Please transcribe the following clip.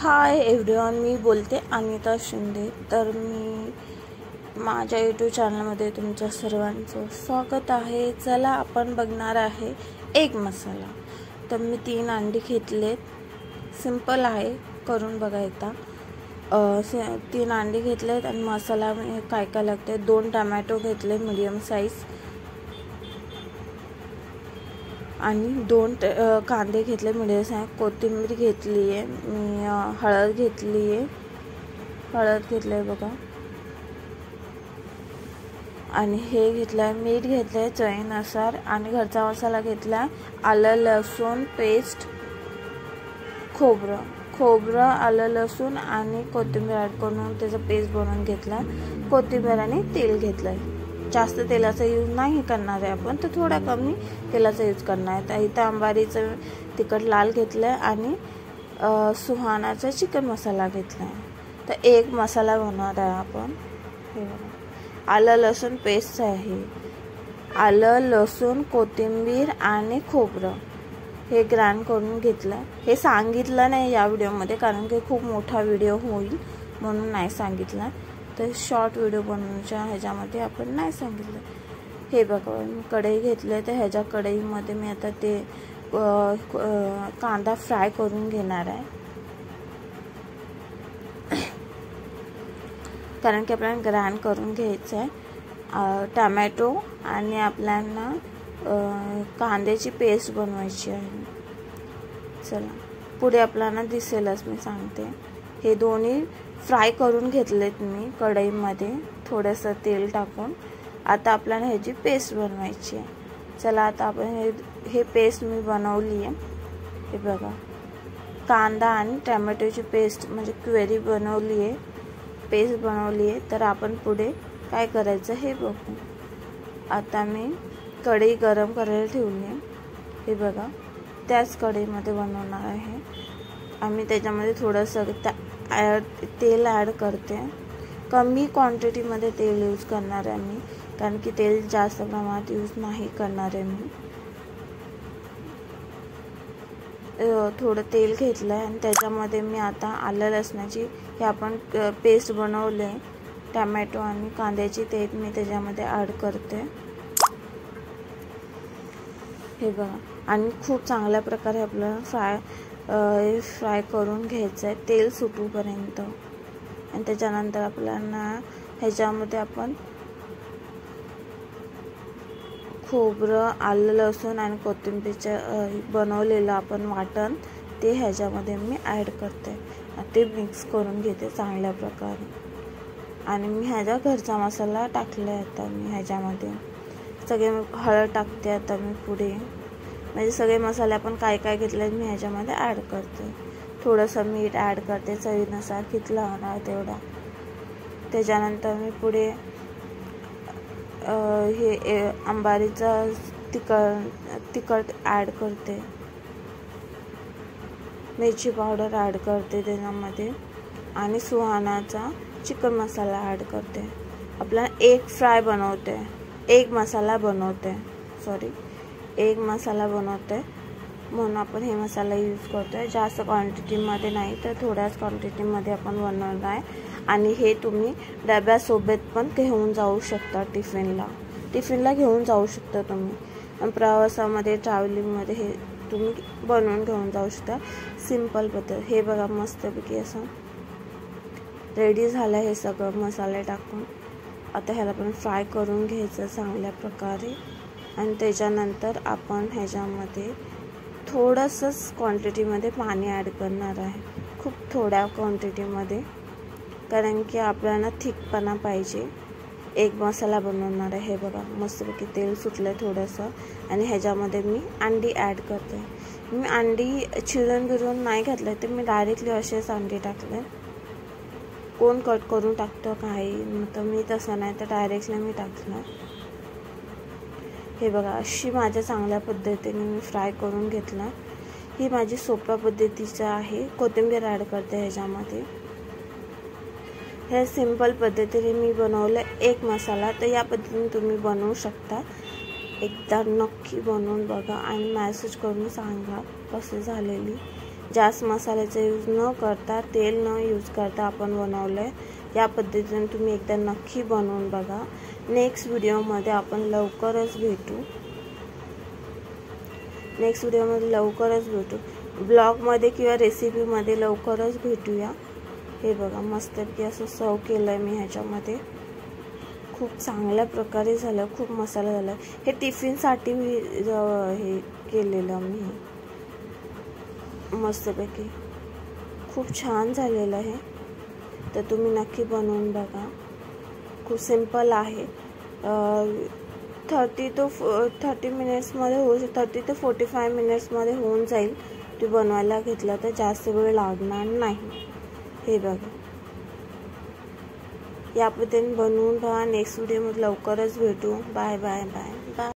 Hi everyone, मी बोलते अनिता शिंदे। तर मी माझ्या यूट्यूब चॅनलमध्ये तुमच्या सर्वांचं स्वागत आहे। चला आपण बघणार आहे एक मसाला। तर मी 3 अंडी घेतलेत, सिंपल आहे, करून बघायचा। 3 अंडी घेतलेत आणि मसाला काय काय लागते, 2 टोमॅटो घेतले मीडियम साइज आणि 2 कांदे घेतले मीडियम साइज, कोथिंबीर घेतली आहे मी, हळद घेतली आहे बघा, आणि हे घेतलं मीठ घेतलं चवीनुसार, आणि घरचा मसाला घेतला आलं लसूण पेस्ट, खोबरं आलं लसूण आणि कोथिंबीर ॲड करून त्याचा पेस्ट बनवून घेतला। कोथिंबीर आणि तेल घेतलं। जास्त तेलाचा यूज नाही करणार आहे आपण, तर थोडा कमी तेलाचा यूज करणार आहे। तर इथं अंबारीचं तिखट लाल घेतलं आणि सुहानाचा चिकन मसाला घेतला आहे। तर एक मसाला बनवणार आहे आपण। हे बघा, आलं लसूण पेस्ट आहे, आलं लसूण कोथिंबीर आणि खोबरं हे ग्राइंड करून घेतलं। हे सांगितलं नाही या व्हिडिओमध्ये, कारण की खूप मोठा व्हिडिओ होईल म्हणून नाही सांगितलं। तर शॉर्ट व्हिडिओ बनवण्याच्या ह्याच्यामध्ये आपण नाही सांगितलं। हे बघा, मी कढई घेतले, तर ह्याच्या कढईमध्ये मी आता ते कांदा फ्राय करून घेणार आहे, कारण की आपल्याला ग्राइंड करून घ्यायचं आहे। टोमॅटो आणि आपल्याला कांद्याची पेस्ट बनवायची आहे। चला पुढे आपल्याला दिसेलच, मी सांगते। हे दोन्ही फ्राय करून घेतलेत मी कढईमध्ये थोडंसं तेल टाकून। आता आपल्याला ह्याची पेस्ट बनवायची आहे। चला आता आपण हे पेस्ट मी बनवली आहे। हे बघा, कांदा आणि टोमॅटोची पेस्ट म्हणजे प्युरी बनवली आहे, पेस्ट बनवली आहे। तर आपण पुढे काय करायचं हे बघू। आता मी कढई गरम करायला ठेवली आहे। हे बघा, त्याच कढईमध्ये बनवणार आहे आम्ही। त्याच्यामध्ये थोडंसं तेल ॲड करते, कमी क्वांटिटीमध्ये तेल यूज करणार आहे मी, कारण की तेल जास्त प्रमाणात यूज नाही करणार आहे मी। थोडं तेल घेतलं आहे आणि त्याच्यामध्ये मी आता आलं लसणाची हे आपण पेस्ट बनवले टोमॅटो आणि कांद्याची, ते मी त्याच्यामध्ये ॲड करते। हे बघा, आणि खूप चांगल्या प्रकारे आपल्याला फ्राय करून घ्यायचं आहे तेल सुटूपर्यंत। आणि त्याच्यानंतर आपल्याला ह्याच्यामध्ये आपण खोबरं आलं लसूण आणि कोथिंबीरचं बनवलेलं आपण वाटण ते ह्याच्यामध्ये मी ॲड करते, ते मिक्स करून घेते चांगल्या प्रकारे। आणि मी ह्याचा घरचा मसाला टाकला आहे आता मी ह्याच्यामध्ये, सगळे हळद टाकते आता मी पुढे, म्हणजे सगळे मसाले आपण काय काय घेतले मी ह्याच्यामध्ये ॲड करते। थोडंसं मीठ ॲड करते चवीनुसार, कितला होणार तेवढा। त्याच्यानंतर मी पुढे हे अंबारीचं तिखट ॲड करते, मिरची पावडर ॲड करते त्याच्यामध्ये, आणि सुहानाचा चिकन मसाला ॲड करते। आपल्याला एक मसाला बनवते म्हणून आपण हे मसाला यूज करतोय। जास्त क्वांटिटीमध्ये नाही, तर थोड्याच क्वांटिटीमध्ये आपण बनवणार आहे। आणि हे तुम्ही डब्यासोबत पण घेऊन जाऊ शकता, टिफिनला घेऊन जाऊ शकता तुम्ही, प्रवासामध्ये ट्रॅव्हलिंगमध्ये हे तुम्ही बनवून घेऊन जाऊ शकता, सिंपल पद्धत। हे बघा, मस्तपैकी असं रेडी झालं हे सगळं मसाले टाकून। आता ह्याला पण फ्राय करून घ्यायचं चांगल्या प्रकारे, आणि त्याच्यानंतर आपण ह्याच्यामध्ये थोडंसंच क्वांटिटीमध्ये पाणी ॲड करणार आहे, खूप थोड्या क्वांटिटीमध्ये, कारण की आपल्याला थिकपणा पाहिजे। एक मसाला बनवणार आहे। हे बघा, मस्तपैकी तेल सुटलं थोडंसं, आणि ह्याच्यामध्ये मी अंडी ॲड करते। मी अंडी चिरून नाही घातलं, तर मी डायरेक्टली असेच अंडी टाकले। कोण कट करून टाकतं काही, तर मी तसं नाही, तर डायरेक्टली मी टाकलं। हे बघा, अशी माझ्या चांगल्या पद्धतीने मी फ्राय करून घेतला। ही माझी सोप्या पद्धतीचं आहे। कोथिंबीर ॲड करते ह्याच्यामध्ये। हे सिंपल पद्धतीने मी बनवलं एक मसाला, तर या पद्धतीने तुम्ही बनवू शकता। एकदा नक्की बनवून बघा आणि मेसेज करून सांगा कसे झालेली। जास्त मसाल्याचा यूज न करता, तेल न यूज करता आपण बनवलं आहे. या पद्धतीने तुम्ही एकदा नक्की बनवून बघा. नेक्स्ट व्हिडिओमध्ये आपण लवकरच भेटू. ब्लॉगमध्ये किंवा रेसिपीमध्ये लवकरच भेटूया. हे बघा मस्तपैकी असं सर्व केलं आहे मी. ह्याच्यामध्ये खूप चांगल्या प्रकारे झालं, खूप मसाला झाला. हे टिफिनसाठी हे केलेलं मी मस्तपैकी. खूप छान झालेलं आहे. तर तुम्ही नक्की बनवून बघा. खूप सिंपल आहे. 30 मिनिट्समध्ये होऊ 30 ते 45 मिनिट्समध्ये होऊन जाईल. ते बनवायला घेतलं तर जास्त वेळ लागणार नाही. हे बघा या पद्धतीने बनवून पहा. नेक्स्ट व्हिडिओमध्ये लवकरच भेटू. Bye bye bye bye.